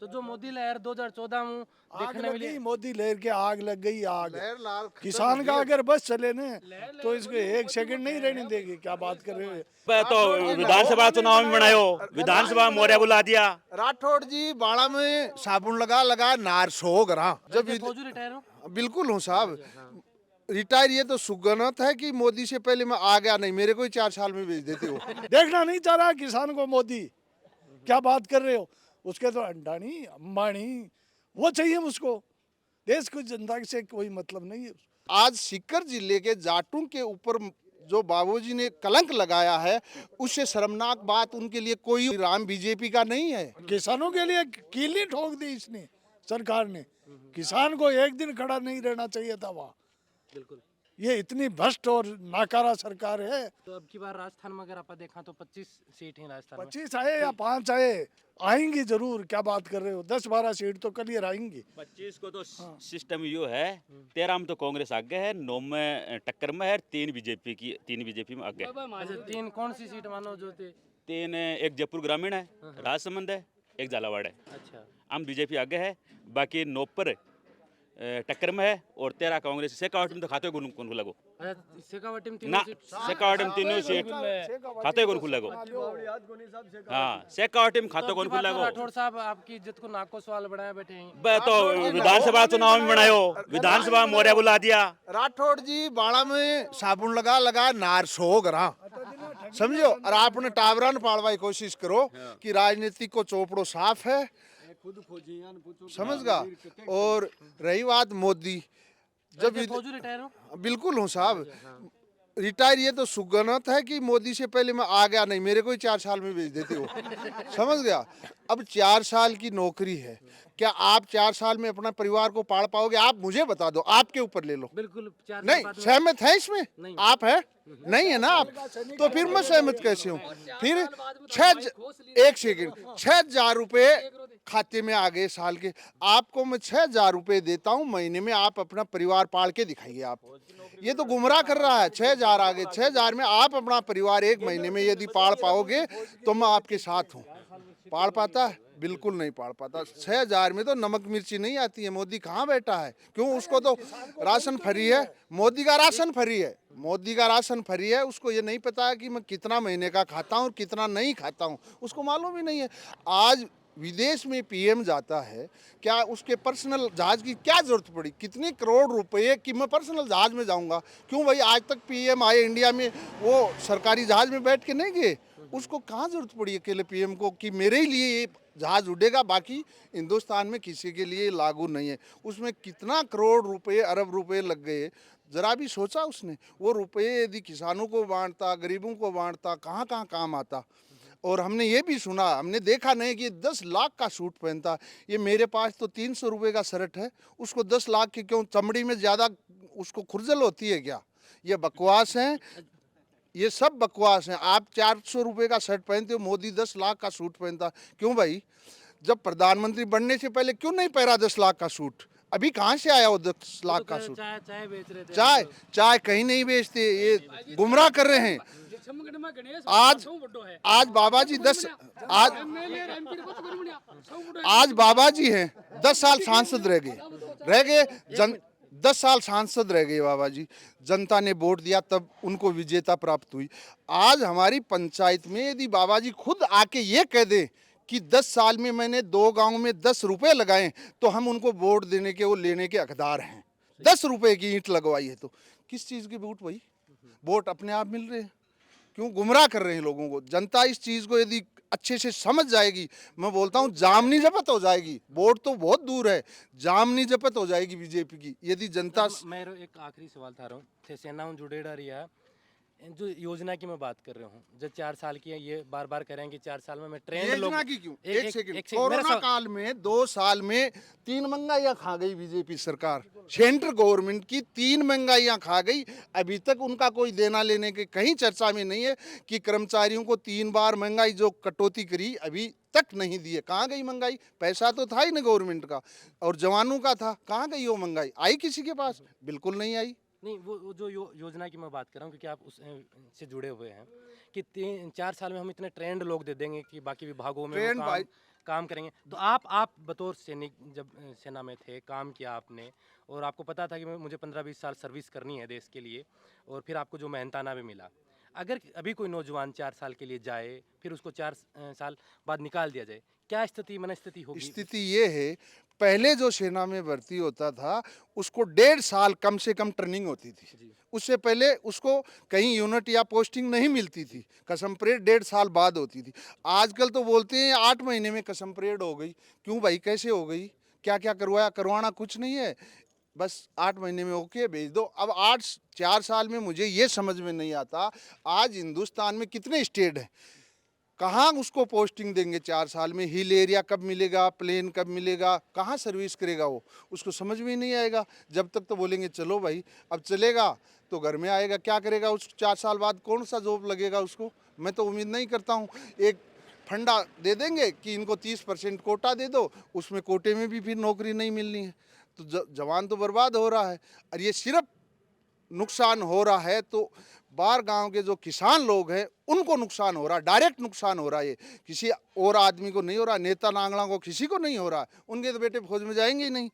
तो जो मोदी लहर 2014 में आग देखने लग मिली, गई, मोदी लहर के आग लग गई आग। लहर लाल खत्म किसान हो का गई। अगर बस चले न तो इसको एक सेकंड नहीं रहने देगी। क्या बात कर रहे हो? तो विधानसभा चुनाव में बनायो, विधानसभा मोर्या बुला दिया। राठौड़ जी बाड़ा में साबुन लगा लगा नार सो गरा जब फौजी रिटायर हो। बिल्कुल हूँ साहब। रिटायर ये तो सुगनत है कि मोदी से पहले मैं आ गया नहीं, मेरे को ही 4 साल में भेज देते हो। देखना नहीं चाह रहा किसान को मोदी। क्या बात कर रहे हो? उसके तो अंडानी अंबानी वो चाहिए उसको, देश की जनता से कोई मतलब नहीं है। आज सीकर जिले के जाटों के ऊपर जो बाबूजी ने कलंक लगाया है, उससे शर्मनाक बात उनके लिए कोई राम बीजेपी का नहीं है। किसानों के लिए कीली ठोक दी इसने, सरकार ने। किसान को एक दिन खड़ा नहीं रहना चाहिए था वहाँ। बिल्कुल। ये इतनी भ्रष्ट और नाकारा सरकार है। तो अब की बार राजस्थान में अगर आप देखा तो 25 सीट हैं राजस्थान में। 25 आए या 5 आए, आएंगी जरूर। क्या बात कर रहे हो? 10-12 सीट तो क्लियर आएंगी। 25 को तो सिस्टम यो है, 13 में तो कांग्रेस आगे है, 9 में टक्कर में है, 3 बीजेपी में आगे है। अच्छा, 3 कौन सी सीट मानो जो थे? 3 एक जयपुर ग्रामीण है, राजसमंद है, एक झालावाड़ है। अच्छा, हम बीजेपी आगे है, बाकी 9 पर टक्कर में है और 13 कांग्रेस। शेखावट में तो खाते कौन खुला गो अच्छा शेखावटी में ना, 3 सीट। शेखावट में 3 सीट खाते कौन खुला गो। हाँ, शेखावटी में खाते कौन खुला गो। राठौड़ साहब आपकी इज्जत को नाक को सवाल बनाए बैठे हैं। तो विधानसभा चुनाव में बनायो, विधानसभा मोर्या बुला दिया। राठौड़ जी बाड़ा में साबुन लगा लगा नार सो गरा समझो। और आपने टावरन पाड़वा की कोशिश करो कि राजनीति को चोपड़ो साफ है, समझ गा। और रही बात मोदी, जब फौजी रिटायर हो। बिल्कुल हूँ साहब। रिटायर ये तो सुगनत है कि मोदी से पहले मैं आ गया नहीं, मेरे को ही 4 साल में भेज देते हो। समझ गया। अब 4 साल की नौकरी है, क्या आप 4 साल में अपना परिवार को पाल पाओगे? आप मुझे बता दो, आपके ऊपर ले लो। बिल्कुल। 4 नहीं सहमत है इसमें? आप है नहीं है ना आप, तो फिर मैं सहमत कैसे हूँ? फिर 6,000 रुपए खाते में आ गए साल के। आपको मैं 6,000 रुपए देता हूँ महीने में, आप अपना परिवार पाल के दिखाइए। आप ये तो गुमराह कर रहा है। 6,000 आ गए, 6,000 में आप अपना परिवार एक महीने में यदि पाल पाओगे तो मैं आपके साथ हूँ। पाल पाता है? बिल्कुल नहीं पाल पाता। 6,000 में तो नमक मिर्ची नहीं आती है। मोदी कहाँ बैठा है? क्यों? उसको तो राशन फ्री है। मोदी का राशन फ्री है, मोदी का राशन फ्री है। उसको ये नहीं पता है कि मैं कितना महीने का खाता हूँ और कितना नहीं खाता हूँ, उसको मालूम ही नहीं है। आज विदेश में पीएम जाता है, क्या उसके पर्सनल जहाज की क्या जरूरत पड़ी? कितने करोड़ रुपए कि मैं पर्सनल जहाज में जाऊंगा? क्यों भाई? आज तक पीएम आए इंडिया में, वो सरकारी जहाज में बैठ के नहीं गए। उसको कहाँ जरूरत पड़ी अकेले पीएम को कि मेरे ही लिए ये जहाज उड़ेगा, बाकी हिंदुस्तान में किसी के लिए लागू नहीं है? उसमें कितना करोड़ रुपए, अरब रुपए लग गए, जरा भी सोचा उसने? वो रुपए यदि किसानों को बांटता, गरीबों को बांटता, कहाँ कहाँ काम आता। और हमने ये भी सुना, हमने देखा नहीं कि 10 लाख का सूट पहनता। ये मेरे पास तो 300 रुपये का शर्ट है, उसको 10 लाख की क्यों? चमड़ी में ज़्यादा उसको खुरजल होती है क्या? ये बकवास है, ये सब बकवास है। आप 400 रुपये का शर्ट पहनते हो, मोदी 10 लाख का सूट पहनता। क्यों भाई? जब प्रधानमंत्री बनने से पहले क्यों नहीं पहना 10 लाख का सूट? अभी कहाँ से आया वो 10 लाख का सूट? चाय बेच रहे थे। चाय कहीं नहीं बेचते, ये गुमराह कर रहे हैं। आज बाबा जी आज बाबा जी हैं, 10 साल सांसद रह गए 10 साल सांसद रह गए बाबा जी। जनता ने वोट दिया तब उनको विजेता प्राप्त हुई। आज हमारी पंचायत में यदि बाबा जी खुद आके ये कह दें कि 10 साल में मैंने 2 गांव में 10 रुपए लगाए, तो हम उनको वोट देने के, वो लेने के हकदार हैं। 10 रुपए की ईंट लगवाई है तो किस चीज़ की वोट भाई? वोट अपने आप मिल रहे हैं। क्यों गुमराह कर रहे हैं लोगों को? जनता इस चीज़ को यदि अच्छे से समझ जाएगी, मैं बोलता हूँ जामनी जपत हो जाएगी। वोट तो बहुत दूर है, जामनी जपत हो जाएगी बीजेपी की यदि जनता। मेरा एक आखिरी सवाल था थे सेना जुड़ेड़ा रिया जो योजना की मैं बात कर रहा हूँ, जो 4 साल की है, ये बार बार करें कि 4 साल में मैं ट्रेंड योजना की क्यों? एक सेकंड, कोरोना काल में 2 साल में 3 महंगाइयाँ खा गई बीजेपी सरकार। सेंट्रल गवर्नमेंट की 3 महंगाइयाँ खा गई। अभी तक उनका कोई देना लेने के कहीं चर्चा में नहीं है कि कर्मचारियों को 3 बार महंगाई जो कटौती करी अभी तक नहीं दी है। कहाँ गई महंगाई? पैसा तो था ही ना गवर्नमेंट का, और जवानों का था। कहाँ गई वो महंगाई? आई किसी के पास? बिल्कुल नहीं आई। नहीं, वो जो योजना की मैं बात कर रहा हूँ, क्योंकि आप उस से जुड़े हुए हैं कि 4 साल में हम इतने ट्रेंड लोग दे देंगे कि बाकी विभागों में ट्रेंड भाई काम करेंगे। तो आप बतौर सैनिक जब सेना में थे, काम किया आपने और आपको पता था कि मुझे 15-20 साल सर्विस करनी है देश के लिए और फिर आपको जो मेहनताना भी मिला। अगर अभी कोई नौजवान 4 साल के लिए जाए, फिर उसको 4 साल बाद निकाल दिया जाए, क्या मनस्थिति होगी? स्थिति ये है, पहले जो सेना में भर्ती होता था उसको 1.5 साल कम से कम ट्रेनिंग होती थी। उससे पहले उसको कहीं यूनिट या पोस्टिंग नहीं मिलती थी। कसम परेड 1.5 साल बाद होती थी। आजकल तो बोलते हैं 8 महीने में कसम परेड हो गई। क्यों भाई, कैसे हो गई? क्या क्या करवाया? करवाना कुछ नहीं है, बस 8 महीने में होके भेज दो। अब 4 साल में मुझे ये समझ में नहीं आता, आज हिंदुस्तान में कितने स्टेट हैं, कहाँ उसको पोस्टिंग देंगे 4 साल में? हिल एरिया कब मिलेगा, प्लेन कब मिलेगा, कहाँ सर्विस करेगा वो? उसको समझ में ही नहीं आएगा। जब तक तो बोलेंगे चलो भाई, अब चलेगा तो घर में आएगा, क्या करेगा उस 4 साल बाद? कौन सा जॉब लगेगा उसको? मैं तो उम्मीद नहीं करता हूँ। एक फंडा दे देंगे कि इनको 30% कोटा दे दो, उसमें कोटे में भी फिर नौकरी नहीं मिलनी है, तो जवान तो बर्बाद हो रहा है। और ये सिर्फ नुकसान हो रहा है तो बाहर गांव के जो किसान लोग हैं उनको नुकसान हो रहा है, डायरेक्ट नुकसान हो रहा है। ये किसी और आदमी को नहीं हो रहा, नेता नांगड़ा को किसी को नहीं हो रहा। उनके तो बेटे फौज में जाएंगे ही नहीं।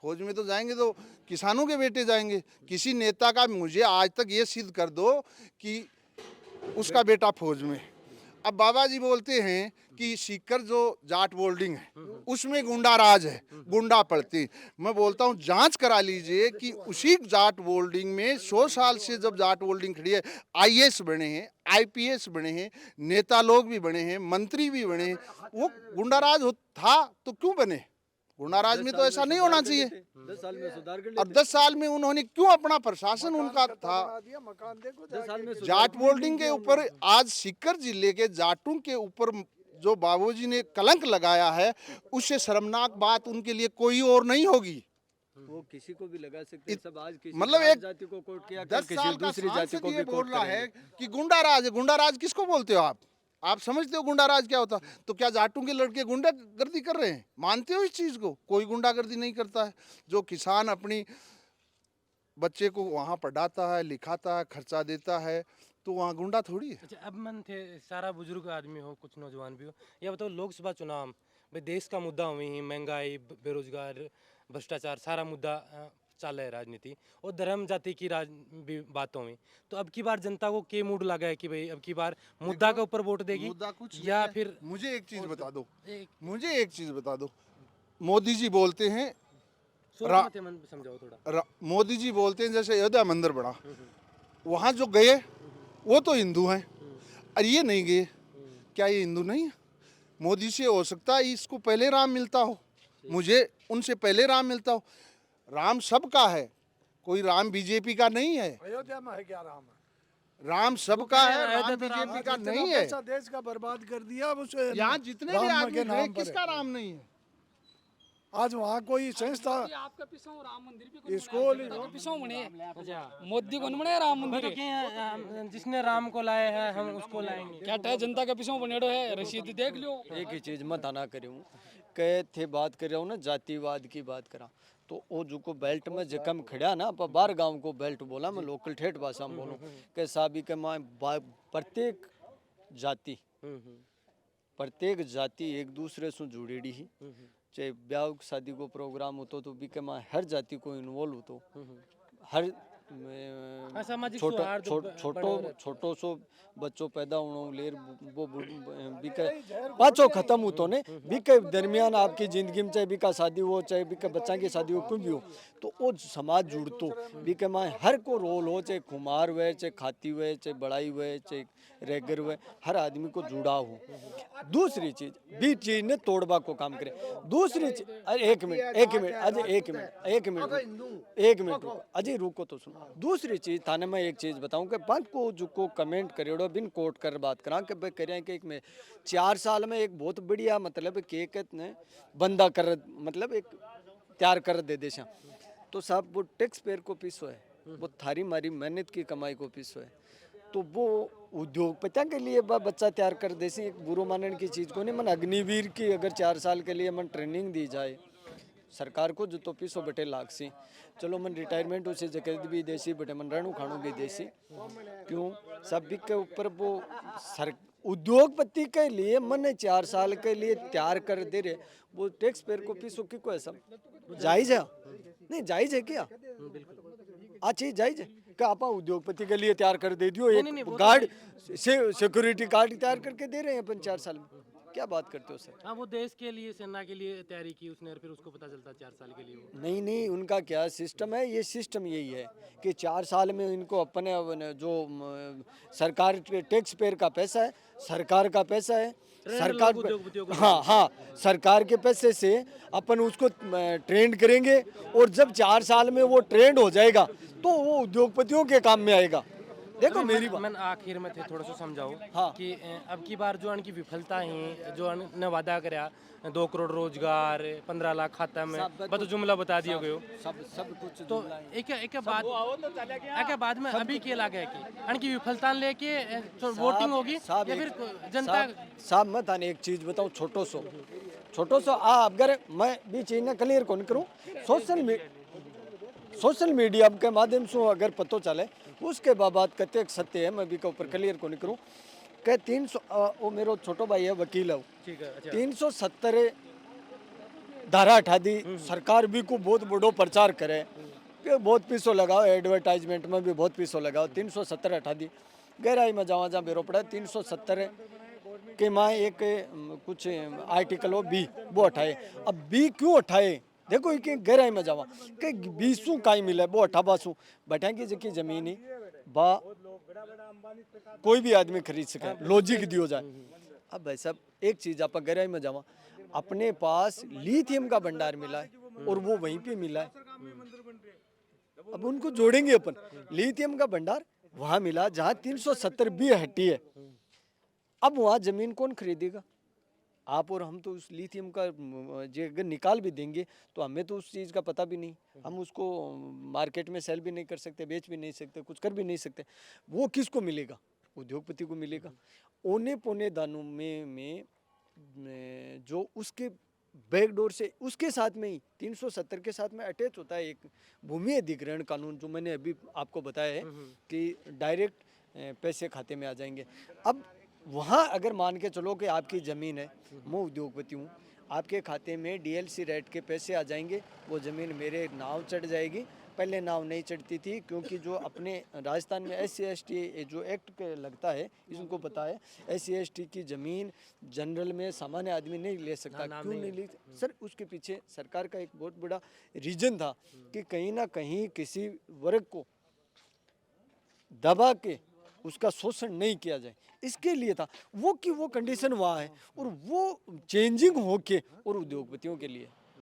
फौज में तो जाएंगे तो किसानों के बेटे जाएंगे। किसी नेता का मुझे आज तक ये सिद्ध कर दो कि उसका बेटा फौज में। अब बाबा जी बोलते हैं कि सीकर जो जाट बोल्डिंग है उसमें गुंडा राज है, गुंडा पड़ते हैं। मैं बोलता हूँ जांच करा लीजिए कि उसी जाट बोल्डिंग में 100 साल से जब जाट बोल्डिंग खड़ी है, आईएएस बने हैं, आईपीएस बने हैं, नेता लोग भी बने हैं, मंत्री भी बने हैं, वो गुंडा राज था तो क्यों बने? गुंडा राज में तो ऐसा नहीं होना चाहिए। 10 साल में सुधार कर और 10 साल में उन्होंने क्यों अपना प्रशासन उनका था। मकान देखो, 10 साल में जाट बोल्डिंग के ऊपर आज सीकर जिले के जाटों के ऊपर जो बाबूजी ने कलंक लगाया है, उससे शर्मनाक बात उनके लिए कोई और नहीं होगी। वो किसी को भी लगा सकते हैं। सब आज किसी मतलब जाट एक जाति को कोर्ट किया, 10 किसी साल का दूसरी जाति सांसद को ये भी बोल कोर्ट रहा करेंगे। है कि गुंडा राज है। गुंडा राज किसको बोलते हो आप समझते हो गुंडा राज क्या होता? तो क्या जाटों के लड़के गुंडागर्दी कर रहे हैं? मानते हो इस चीज को? कोई गुंडागर्दी नहीं करता है। जो किसान अपनी बच्चे को वहाँ पढ़ाता है, लिखाता है, खर्चा देता है, तो वहाँ गुंडा थोड़ी है। अच्छा, अब मन थे सारा बुजुर्ग आदमी हो, कुछ नौजवान भी हो, या बताओ लोकसभा चुनाव भाई देश का मुद्दा हुई, महंगाई, बेरोजगार, भ्रष्टाचार, सारा मुद्दा चल रहा है राजनीति, और धर्म जाति की भी बातों में। तो अब की बार जनता को के मूड लगा है कि भाई अब की बार मुद्दा के ऊपर वोट देगी, मुद्दा कुछ नहीं या है। फिर मुझे एक चीज बता दो, एक मुझे एक चीज बता दो। मोदी जी बोलते हैं, सोच रा- मत है, मन समझाओ थोड़ा। मोदी जी बोलते हैं जैसे अयोध्या मंदिर बना, वहाँ जो गए वो तो हिंदू हैं और ये नहीं गए, क्या ये हिंदू नहीं है? मोदी से हो सकता है इसको पहले राम मिलता हो, मुझे उनसे पहले राम मिलता हो। राम सबका है, कोई राम बीजेपी का नहीं है। अयोध्या में है क्या राम? राम सबका है, अयोध्या राम तो राम बीजेपी का इतना नहीं है। पैसा देश का बर्बाद कर दिया, अब उसे यहाँ जितने भी राम आदमी के खड़े, नाम पर किसका है। राम नहीं है? आज वहाँ कोई संस्था आपका पिछो राम मंदिर भी कोई स्कूल पिछो बने अच्छा, मोदी को बने राम मंदिर तो क्या जिसने राम को लाए हैं हम उसको लाएंगे। क्या है जनता के पिछो बनेड़ो है, रसीद देख लियो। एक ही चीज मत आना करूँ, कहे थे बात कर रहा हूँ ना, जातिवाद की बात करा तो वो जो को बेल्ट में जकम खड़ा ना, पर बाहर गांव को बेल्ट बोला, मैं लोकल ठेठ भाषा में बोलूँ के साबी के माँ प्रत्येक जाति प्रत्येक जाति एक दूसरे से जुड़ेड़ी ही, चाहे ब्याह शादी को प्रोग्राम होतो तो भी के माँ हर जाति को इन्वॉल्व होतो, हर सामाजिक छोटो सौहार्द छोटो छोटो सो बच्चों पैदा होना लेर वो बीके पाँचों खत्म होतो ने बीके दरमियान आपकी जिंदगी में चाहे बीका शादी हो, चाहे बीके बच्चा की शादी हो, कुछ भी हो, तो वो समाज जुड़तो बीके माँ हर को रोल हो, चाहे कुमार हुए, चाहे खाती हुए, चाहे बड़ाई हुए, चाहे रेगर हुए, हर आदमी को जुड़ा हो। दूसरी चीज भी चीज ने तोड़बा को काम करे। दूसरी चीज, अरे एक मिनट अजय रुको तो सुनो। दूसरी चीज थाने में एक चीज बताऊं कि बात को जो को कमेंट करेड़ो बिन कोट कर बात करा कि भाई करें कि एक में 4 साल में एक बहुत बढ़िया मतलब के ने बंदा कर मतलब एक तैयार कर दे देशा, तो साहब वो टैक्स पेयर को पीसो है, वो थारी मारी मेहनत की कमाई को पीसो है, तो वो उद्योगपतियों के लिए बच्चा तैयार कर देसी एक बुरो मानने की चीज़ को नहीं। मन अग्निवीर की अगर 4 साल के लिए मन ट्रेनिंग दी जाए सरकार को, जो तो पीसो बटे लाख सी, चलो मन रिटायरमेंट उसे जगह भी देसी बटे मन रहणु खाणु भी देसी, क्यों सब के ऊपर वो उद्योगपति के लिए मन 4 साल के लिए तैयार कर दे रहे, वो टैक्स पेयर को पीसो की को ऐसा जायज है? नहीं जायज है क्या? आ चीज जायज है क्या? आप उद्योगपति के लिए तैयार कर दे दियो, एक गार्ड सिक्योरिटी गार्ड तैयार करके दे रहे हैं अपन 4 साल में, क्या बात करते हो सर? हाँ, वो देश के लिए, सेना के लिए तैयारी की उसने और फिर उसको पता चलता 4 साल के लिए वो। नहीं नहीं, उनका क्या सिस्टम है, ये सिस्टम यही है कि 4 साल में इनको अपने जो सरकार के टैक्स पेयर का पैसा है, सरकार का पैसा है, सरकार उद्योगपतियों को हाँ हाँ, सरकार के पैसे से अपन उसको ट्रेंड करेंगे, और जब 4 साल में वो ट्रेंड हो जाएगा तो वो उद्योगपतियों के काम में आएगा। देखो मेरी बात, मैं आखिर में थे थोड़ा सा समझाओ हाँ। कि अब की बार जो इनकी विफलता है, जो ने वादा कराया 2 करोड़ रोजगार, 15 लाख खाता में, बस जुमला बता दियो गयो। सब कुछ तो एक बाद में अभी के लागे कि इनकी विफलता लेके वोटिंग होगी या फिर जनता। साहब मैं थाने एक चीज बताऊं, छोटो सो अगर मैं भी चीज ना क्लियर कौन करूं, सोशल मीडिया के माध्यम से अगर पतो चले उसके बाद कतेक सत्य है, मैं भी के ऊपर क्लियर को नहीं करूँ कि 300 वो मेरा छोटो भाई है, वकील है, ठीक है, अच्छा। 370 धारा हटा दी, सरकार भी को बहुत बड़ो प्रचार करे कि बहुत पैसों लगाओ, एडवर्टाइजमेंट में भी बहुत पैसों लगाओ, 370 हटा दी। गहराई में जहाँ जहाँ बेरो पड़ा 370 के माँ एक कुछ आर्टिकल हो बी वो हटाए। अब बी क्यों हटाए? देखो एक गहराई में जावा कि बीसू काई मिले वो 18 बैठेंगे जी जमीन ही बा कोई भी आदमी खरीद सके, लॉजिक दियो जाए। अब भाई साहब एक चीज आप गहराई में जावा, अपने पास लिथियम का भंडार मिला है और वो वहीं पे मिला है, अब उनको जोड़ेंगे अपन। लिथियम का भंडार वहां मिला जहां 370 बी हटी है, अब वहां जमीन कौन खरीदेगा? आप और हम तो उस लिथियम का जो अगर निकाल भी देंगे तो हमें तो उस चीज़ का पता भी नहीं, हम उसको मार्केट में सेल भी नहीं कर सकते, बेच भी नहीं सकते, कुछ कर भी नहीं सकते। वो किसको मिलेगा? उद्योगपति को मिलेगा। औने पौने दानों में जो उसके बैकडोर से उसके साथ में ही 370 के साथ में अटैच होता है एक भूमि अधिग्रहण कानून, जो मैंने अभी आपको बताया है कि डायरेक्ट पैसे खाते में आ जाएंगे। अब वहाँ अगर मान के चलो कि आपकी ज़मीन है, मैं उद्योगपति हूँ, आपके खाते में डीएलसी रेट के पैसे आ जाएंगे, वो ज़मीन मेरे नाव चढ़ जाएगी। पहले नाव नहीं चढ़ती थी क्योंकि जो अपने राजस्थान में SC/ST जो एक्ट के लगता है, इसको पता है, SC/ST की ज़मीन जनरल में सामान्य आदमी नहीं ले सकता। क्यों नहीं ले सर? उसके पीछे सरकार का एक बहुत बड़ा रीजन था कि कहीं ना कहीं किसी वर्ग को दबा के उसका शोषण नहीं किया जाए, इसके लिए था वो कि वो कंडीशन वहाँ है और वो चेंजिंग होके और उद्योगपतियों के लिए।